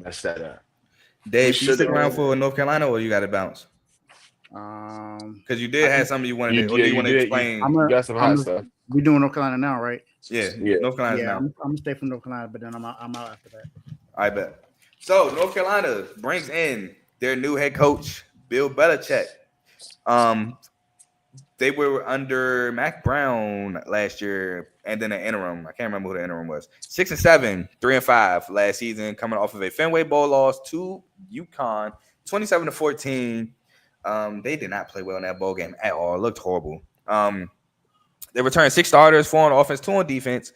mess that up. We Dave, you should stick around have. for North Carolina, or you got to bounce? Because you I did have think something you wanted You to, or do you you want to did explain? you got some hot stuff. we doing North Carolina now, right? Yeah, Yeah. North Carolina's Yeah, now. I'm gonna stay from North Carolina, but then I'm out after that. I bet. So North Carolina brings in their new head coach, Bill Belichick. Um, they were under Mac Brown last year, and then an interim. I can't remember who the interim was. 6-7, 3-5 last season, coming off of a Fenway Bowl loss to UConn, 27-14. They did not play well in that bowl game at all. It looked horrible. They returned 6 starters, 4 on offense, 2 on defense.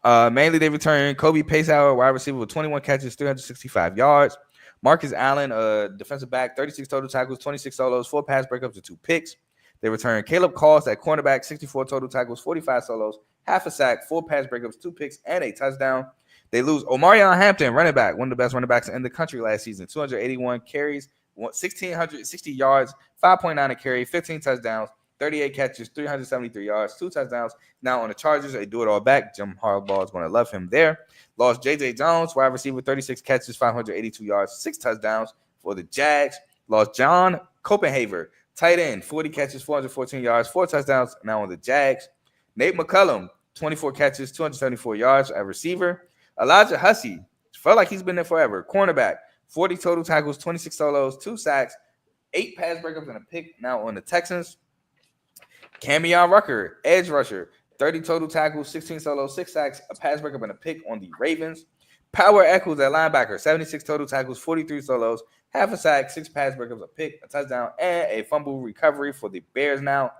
Mainly, they returned Kobe Pacehour, wide receiver with 21 catches, 365 yards. Marcus Allen, defensive back, 36 total tackles, 26 solos, 4 pass breakups, and 2 picks. They returned Caleb Cost at cornerback, 64 total tackles, 45 solos, half a sack, 4 pass breakups, 2 picks, and a touchdown. They lose Omarion Hampton, running back, one of the best running backs in the country last season, 281 carries, 1,660 yards, 5.9 a carry, 15 touchdowns, 38 catches, 373 yards, 2 touchdowns. Now on the Chargers, they do it all back. Jim Harbaugh is going to love him there. Lost J.J. Jones, wide receiver, 36 catches, 582 yards, 6 touchdowns for the Jags. Lost John Copenhaver, tight end, 40 catches, 414 yards, 4 touchdowns. Now on the Jags. Nate McCullum, 24 catches, 274 yards at receiver. Elijah Hussey, felt like he's been there forever. Cornerback, 40 total tackles, 26 solos, 2 sacks, 8 pass breakups, and a pick. Now on the Texans. Camion Rucker, edge rusher, 30 total tackles, 16 solos, 6 sacks, a pass breakup, and a pick on the Ravens. Power Echols at linebacker, 76 total tackles, 43 solos, half a sack, 6 pass breakups, a pick, a touchdown, and a fumble recovery for the Bears now.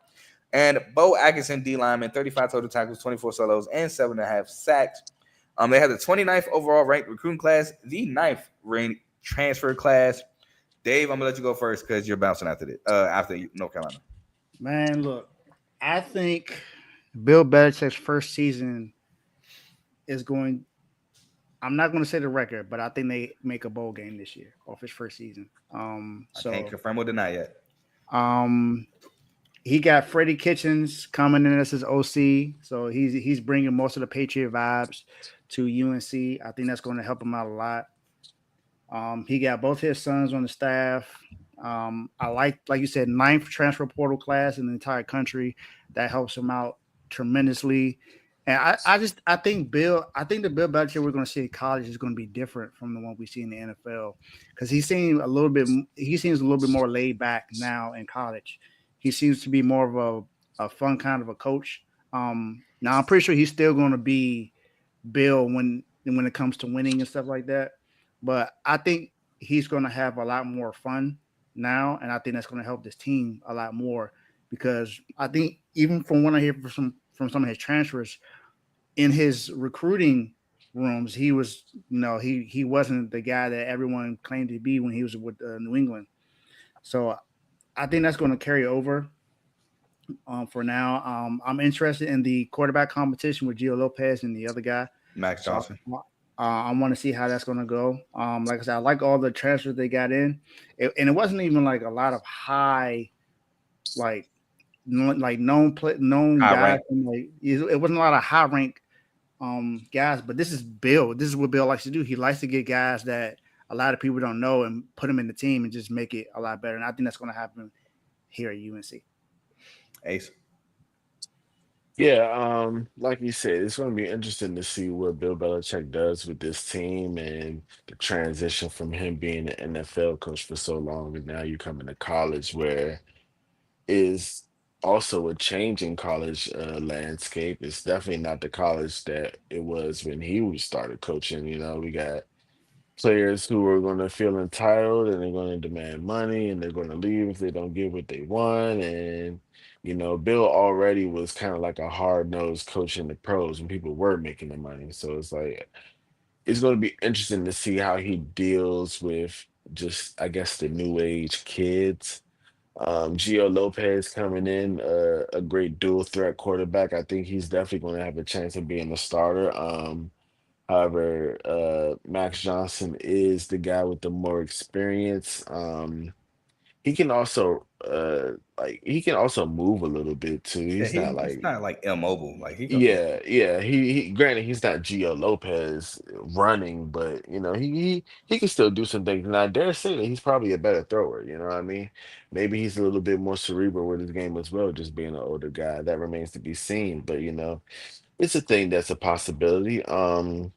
And Bo Atkinson, D lineman, 35 total tackles, 24 solos, and 7.5 sacks. They had the 29th overall ranked recruiting class, the 9th ranked transfer class. Dave, I'm gonna let you go first because you're bouncing after North Carolina. Man, look, I think Bill Belichick's first season is going. I'm not going to say the record, but I think they make a bowl game this year off his first season. I can't confirm or deny yet. Um, he got Freddie Kitchens coming in as his OC, so he's bringing most of the Patriot vibes to UNC. I think that's going to help him out a lot. He got both his sons on the staff. I like you said, 9th transfer portal class in the entire country. That helps him out tremendously. And I think the Bill Belichick we're going to see at college is going to be different from the one we see in the NFL because he seems a little bit more laid back now in college. He seems to be more of a fun kind of a coach. Now I'm pretty sure he's still going to be Bill when it comes to winning and stuff like that. But I think he's going to have a lot more fun now, and I think that's going to help this team a lot more because I think even from what I hear from some of his transfers in his recruiting rooms, he was he wasn't the guy that everyone claimed to be when he was with New England. So I think that's going to carry over for now. I'm interested in the quarterback competition with Gio Lopez and the other guy. Max So Johnson. I want to see how that's going to go. Like I said, I like all the transfers they got in, and it wasn't even like a lot of high, like known High guys. rank. And like it wasn't a lot of high rank guys. But this is Bill. This is what Bill likes to do. He likes to get guys that a lot of people don't know and put them in the team and just make it a lot better. And I think that's going to happen here at UNC. Ace. Yeah, like you said, it's going to be interesting to see what Bill Belichick does with this team and the transition from him being an NFL coach for so long and now you coming to college where is also a changing college landscape. It's definitely not the college that it was when he was started coaching. We got players who are going to feel entitled and they're going to demand money and they're going to leave if they don't get what they want. And, Bill already was kind of like a hard nosed coach in the pros when people were making the money. So it's like, it's going to be interesting to see how he deals with just, I guess, the new age kids. Gio Lopez coming in, a great dual threat quarterback. I think he's definitely going to have a chance of being a starter. However, Max Johnson is the guy with the more experience. he can also like he can also move a little bit too. Yeah, He's not he's like not like immobile. Like he can. Yeah. yeah. He granted he's not Gio Lopez running, but he can still do some things. And I dare say that he's probably a better thrower. You know what I mean? Maybe he's a little bit more cerebral with his game as well, just being an older guy. That remains to be seen. But it's a thing that's a possibility. I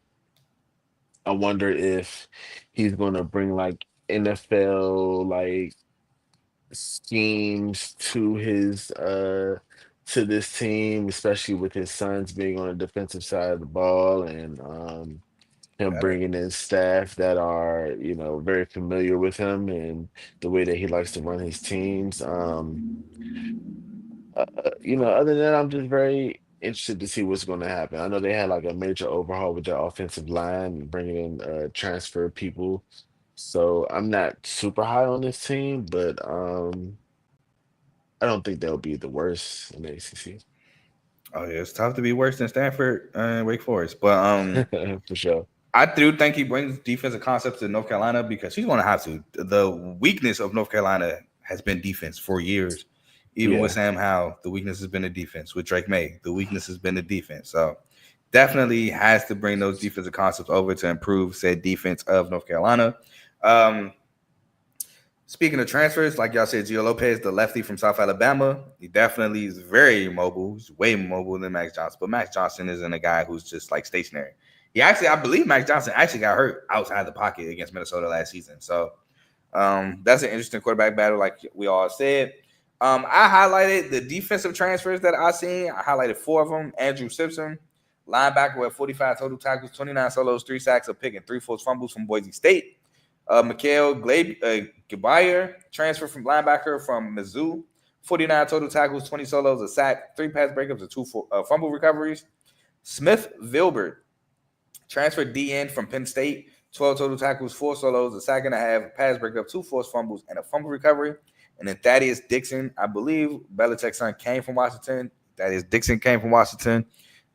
wonder if he's gonna bring like NFL like schemes to this team, especially with his sons being on the defensive side of the ball and him bringing in staff that are very familiar with him and the way that he likes to run his teams. Other than that, I'm just very interested to see what's going to happen. I know they had like a major overhaul with their offensive line, bringing in transfer people. So I'm not super high on this team, but I don't think they'll be the worst in the ACC. Oh yeah, it's tough to be worse than Stanford and Wake Forest. But For sure. I do think he brings defensive concepts to North Carolina because he's going to have to. The weakness of North Carolina has been defense for years. Even with Yeah. Sam Howell, the weakness has been the defense. With Drake May, the weakness has been the defense. So definitely has to bring those defensive concepts over to improve said defense of North Carolina. Um, Speaking of transfers, like y'all said, Gio Lopez, the lefty from South Alabama, he definitely is very mobile. He's way more mobile than Max Johnson. But Max Johnson isn't a guy who's just like stationary. I believe Max Johnson actually got hurt outside the pocket against Minnesota last season. So that's an interesting quarterback battle, like we all said. I highlighted the defensive transfers that I seen. I highlighted 4 of them. Andrew Simpson, linebacker with 45 total tackles, 29 solos, 3 sacks, a pick, and 3 forced fumbles from Boise State. Mikael Gabayer, transfer from linebacker from Mizzou, 49 total tackles, 20 solos, a sack, 3 pass breakups, and 2 fumble recoveries. Smith Vilbert, transfer DN from Penn State, 12 total tackles, 4 solos, a sack and a half, a pass breakup, 2 forced fumbles, and a fumble recovery. And then Thaddeus Dixon, I believe Belichick's son came from Washington. Thaddeus Dixon came from Washington.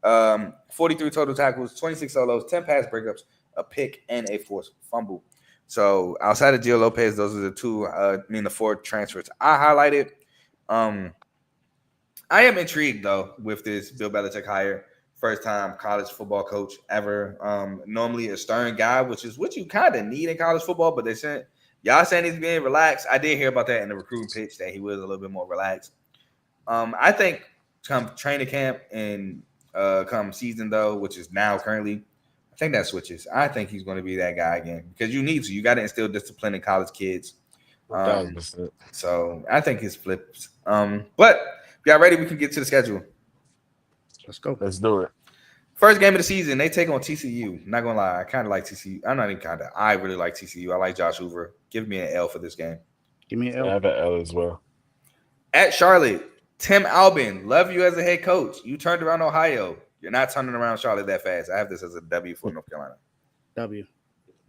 43 total tackles, 26 solos, 10 pass breakups, a pick, and a forced fumble. So outside of Gio Lopez, those are the 4 transfers I highlighted. I am intrigued though with this Bill Belichick hire. First time college football coach ever. Normally a stern guy, which is what you kind of need in college football, but y'all saying he's being relaxed. I did hear about that in the recruiting pitch that he was a little bit more relaxed. I think come training camp and come season though, which is now currently, I think that switches. I think he's going to be that guy again because you need to. You got to instill discipline in college kids. 1,000%. So I think his flips. But if y'all ready, we can get to the schedule. Let's go. Let's do it. First game of the season, they take on TCU. Not gonna lie, I kind of like TCU. I'm not even kind of. I really like TCU. I like Josh Hoover. Give me an L for this game. Give me an I L. have an L as well. At Charlotte, Tim Albin, love you as a head coach. You turned around Ohio. You're not turning around Charlotte that fast. I have this as a W for North Carolina. W.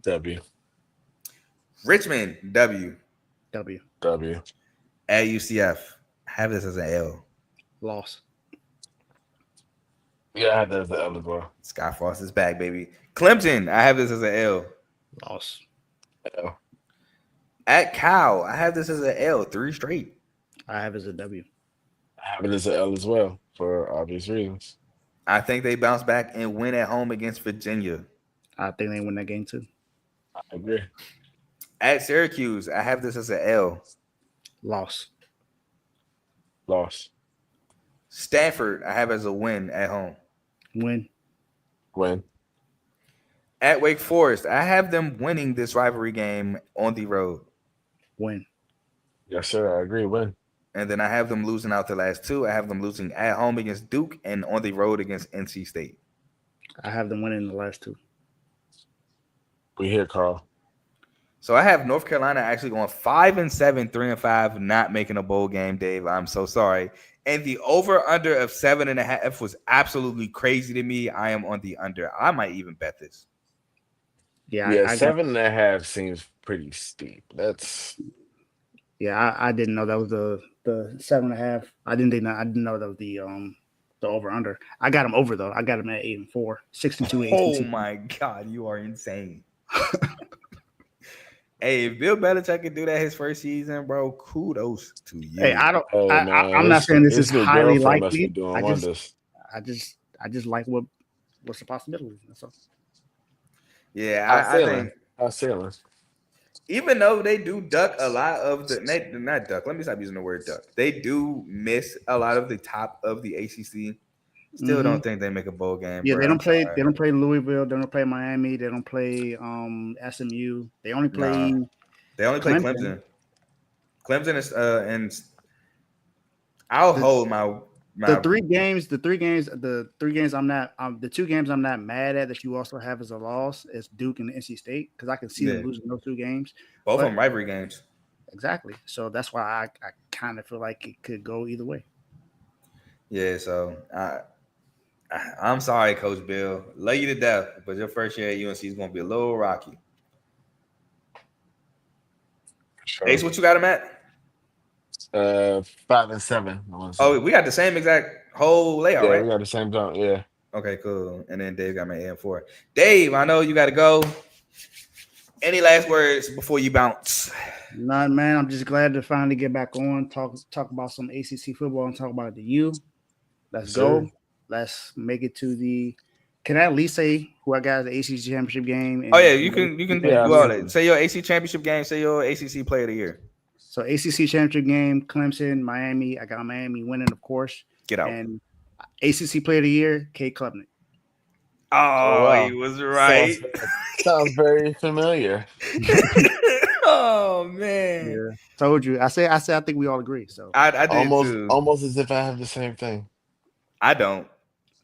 W. Richmond, W. W. W. At UCF, I have this as an L. Loss. Yeah, I have that as an L as well. Scott Frost is back, baby. Clemson, I have this as an L. Loss. L. At Cal, I have this as an L. 3 straight. I have it as a W. I have it as an L as well for obvious reasons. I think they bounce back and win at home against Virginia. I think they win that game too. I agree. At Syracuse, I have this as an L. Loss. Loss. Stanford, I have as a win at home. Win. Win. At Wake Forest, I have them winning this rivalry game on the road. Win. Yes, sir. I agree. Win. And then I have them losing out the last 2. I have them losing at home against Duke and on the road against NC State. I have them winning the last 2. We here, Carl. So I have North Carolina actually going 5-7, 3-5, not making a bowl game, Dave. I'm so sorry. And the over-under of 7.5 was absolutely crazy to me. I am on the under. I might even bet this. Yeah. Yeah, I 7.5 seems pretty steep. I didn't know that was the 7.5. I didn't know that was the over under. I got them over though. I got them at 8-4, 62, 82. Oh my God, you are insane. Hey, if Bill Belichick can do that his first season, bro, kudos to Hey, you. I don't. Hey man, I'm not saying this is his new highly girlfriend must be likely. doing wonders. I just like what's the possibility. That's all. Yeah, How's I think sailing? How's sailing? even though they do duck a lot of the not duck, let me stop using the word duck. They do miss a lot of the top of the ACC. Still Hmm. don't think they make a bowl game, Yeah, bro. I'm they sorry. don't play Louisville. They don't play Miami. They don't play SMU. They only Nah, play they only play Clemson. Clemson. Clemson is and I'll The hold my three games I'm not the two games I'm not mad at that you also have as a loss is Duke and NC State because I can see them yeah, losing those two games. both of But them rivalry games. exactly, so that's why I kind of feel like it could go either way. Yeah, so I'm sorry, Coach Bill. Love you to death, but your first year at UNC is gonna be a little rocky. Sure. Ace, what you got him at? 5 and 7. I want to say. Oh, we got the same exact whole layout, Yeah, right? we got the same jump. Yeah. Okay, cool. And then Dave got my AM4. Dave, I know you got to go. Any last words before you bounce? Not man, I'm just glad to finally get back on talk about some ACC football and talk about the U. Let's Yes, go. sir. Let's make it to the. Can I at least say who I got at the ACC championship game Oh yeah, and you who the can ACC player of Yeah, the do all year? that. absolutely. Say your AC championship game. Say your ACC player of the year. So ACC championship game, Clemson, Miami. I got Miami winning, of course, Get out. and ACC player of the year, Kate Klubnik. Oh Oh, he wow. was right. Sounds very familiar. Oh man, Yeah, told you. I think we all agree. So I did Almost too. almost as if I have the same thing. I don't.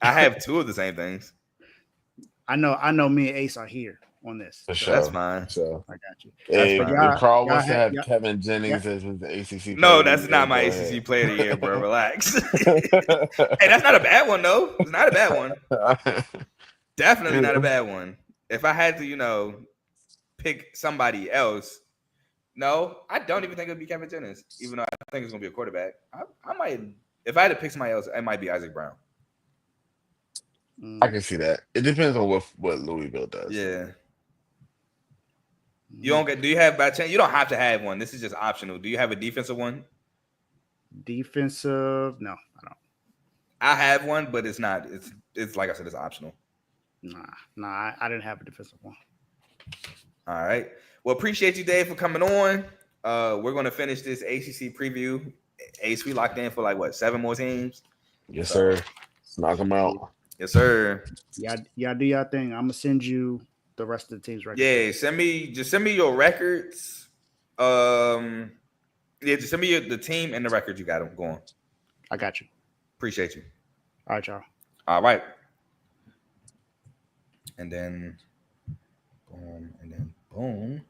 I have two of the same things. I know. Me and Ace are here on this. For So That's sure. fine. For sure. I got you. That's If, But fine. if Carl y'all wants to had have yeah Kevin yeah. Jennings as his ACC player No, of the that's year, not my go ACC ahead. player of the year, bro. Relax. Hey, that's not a bad one though. It's not a bad one. Definitely not a Yeah. bad one. If I had to, pick somebody else, no, I don't even think it would be Kevin Jennings, even though I think it's gonna be a quarterback. I might, if I had to pick somebody else, it might be Isaac Brown. I Mm, can see that. It depends on what Louisville does, though. Yeah. You mm. don't get? Do you have by chance? You don't have to have one. This is just optional. Do you have a defensive one? Defensive, no, I don't. I have one, but it's not. It's like I said, it's optional. Nah, I didn't have a defensive one. All right. Well, appreciate you, Dave, for coming on. We're gonna finish this ACC preview. Ace, we locked in for like what 7 more teams. Yes, So sir. Knock them Yeah, out. yes, sir. y'all do y'all thing. I'm gonna send you the rest of the team's records. Yeah, send me your records. Um, yeah, just send me the team and the records you got them going. I got you. Appreciate you. All right, y'all. All right, and then boom, and then boom.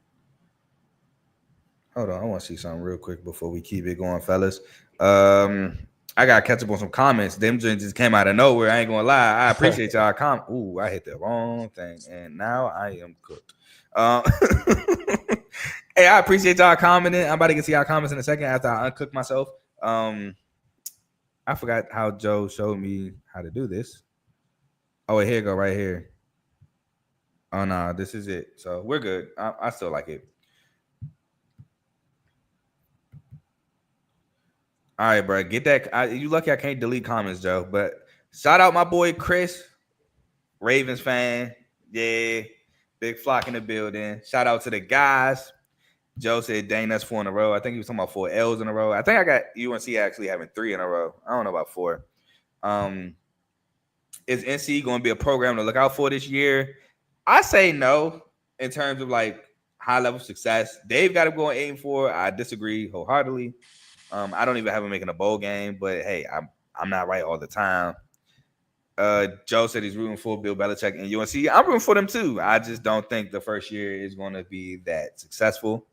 Hold on, I want to see something real quick before we keep it going, fellas. I got to catch up on some comments. Them just came out of nowhere. I ain't gonna lie. I appreciate y'all Ooh, I hit the wrong thing, and now I am cooked. Hey, I appreciate y'all commenting. I'm about to get to y'all comments in a second after I uncook myself. I forgot how Joe showed me how to do this. Oh, wait, here you go, right here. Oh no, this is it. So we're good. I still like it. All right, bro. Get that. You lucky I can't delete comments, Joe. But shout out my boy Chris, Ravens fan. Yeah, big flock in the building. Shout out to the guys. Joe said, dang, that's 4 in a row. I think he was talking about 4 L's in a row. I think I got UNC actually having 3 in a row. I don't know about 4. Is NC going to be a program to look out for this year? I say no in terms of like high level success. Dave got him going 8-4. I disagree wholeheartedly. I don't even have him making a bowl game, but hey, I'm not right all the time. Joe said he's rooting for Bill Belichick and UNC. I'm rooting for them too. I just don't think the first year is going to be that successful.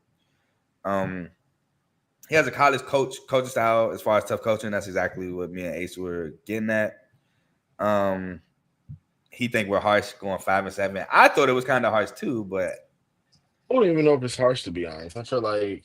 He has a college coaching style as far as tough coaching. That's exactly what me and Ace were getting at. He think we're harsh going 5-7. I thought it was kind of harsh too, but I don't even know if it's harsh, to be honest. I feel like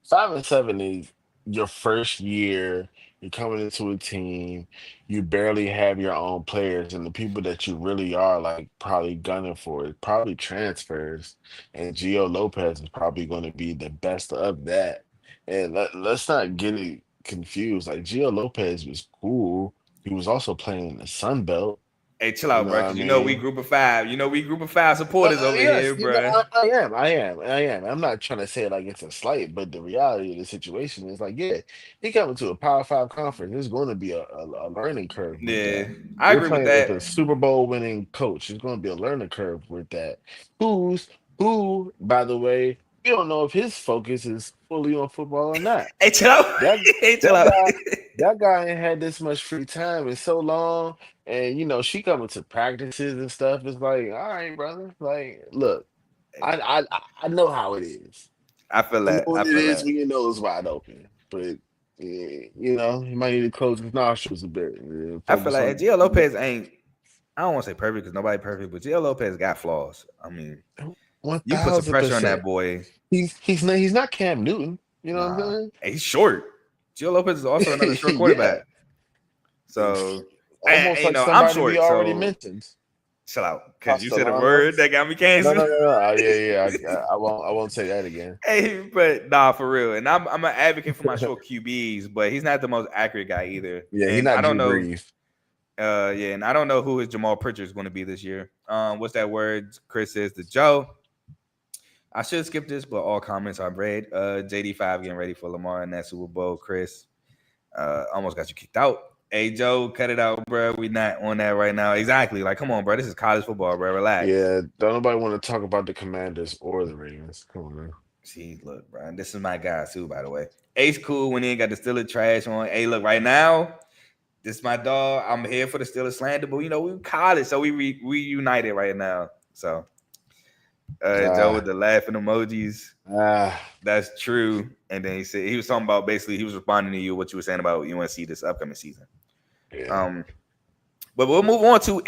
5 and 7 is your first year You're coming into a team, you barely have your own players, and the people that you really are like probably gunning for is probably transfers. And Gio Lopez is probably going to be the best of that. And let's not get it confused. Like Gio Lopez was cool. He was also playing in the Sun Belt. Hey, chill You out, know bro. what I Because you know we mean? group of five. You know we group of five supporters over Yes, here, bro. I am. I'm not trying to say it like it's a slight, but the reality of the situation is like, yeah, he coming to a Power Five conference. There's going to be a learning curve with Yeah, that. I You're agree with playing with a that. Super Bowl winning coach. There's going to be a learning curve with that. Who's who, by the way, we don't know if his focus is fully on football or not. Hey, chill out. That Hey, chill that out. guy that guy ain't had this much free time in so long. And she coming to practices and stuff. It's like, all right, brother. Like, look, I know how it is. I feel I know that. I what it feel is that. when your nose wide open. But you might need to close his nostrils a bit and I feel focus like on Gio Lopez ain't. I don't want to say perfect because nobody perfect, but Gio Lopez got flaws. I mean, one you put some thousand pressure on that percent. boy. He's not Cam Newton. You know what I'm Nah, saying? and he's short. Gio Lopez is also another short Yeah. quarterback. So, Almost like I'm somebody we short. already So mentioned. chill out because you said a word Castellanos. that got me No, canceled. no, no, no. I won't. I won't say that again. Hey, but nah, for real. And I'm an advocate for my short QBs, but he's not the most accurate guy either. Yeah, he's And I not don't Drew know. Brees. Yeah, and I don't know who his Jamal Pritchard is going to be this year. What's that word? Chris says the Joe. I should skip this, but all comments are read. JD5 getting ready for Lamar in that Super Bowl. Chris, almost got you kicked out. Hey Joe, cut it out, bro. We not on that right now. Exactly. Like, come on, bro. This is college football, bro. Relax. Yeah, don't nobody want to talk about the Commanders or the Ravens. Come on, man. See, look, bro. This is my guy too, by the way. Ace cool when he ain't got the Steelers trash on. Hey, look, right now, this is my dog. I'm here for the Steelers slander, but we college, so we reunited right now. So, Joe with Ah, the laughing emojis. ah, That's true. And then he said he was talking about basically he was responding to you what you were saying about UNC this upcoming season. yeah. Um, but we'll move on to